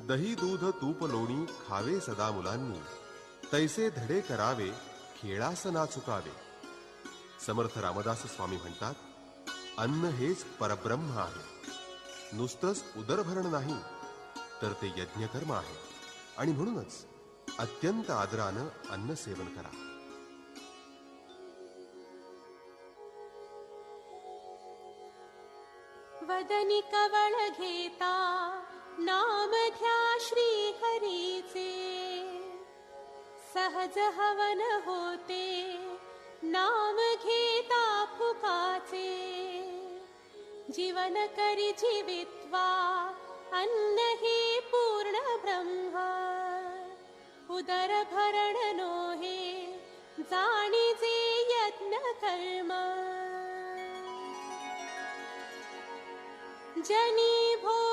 दही दूध तूप लोणी खावे सदा मुलांनी, तैसे धडे करावे खेळास ना चुकावे. समर्थ रामदास स्वामी म्हणतात, अन्न हेच परब्रह्म आहे. नुसतंच उदरभरण नाही, तर ते यज्ञकर्म आहे. आणि म्हणूनच अत्यंत आदरानं अन्न सेवन करा. वदनी कवळ घेता नाम घ्या श्री हरीचे, सहज हवन होते नाम घेता फुकाचे. जीवन करी जीवित्वा अन्न हे पूर्ण ब्रह्म, उदर भरण नोहे जाणीजे यज्ञ कर्म. जनी भो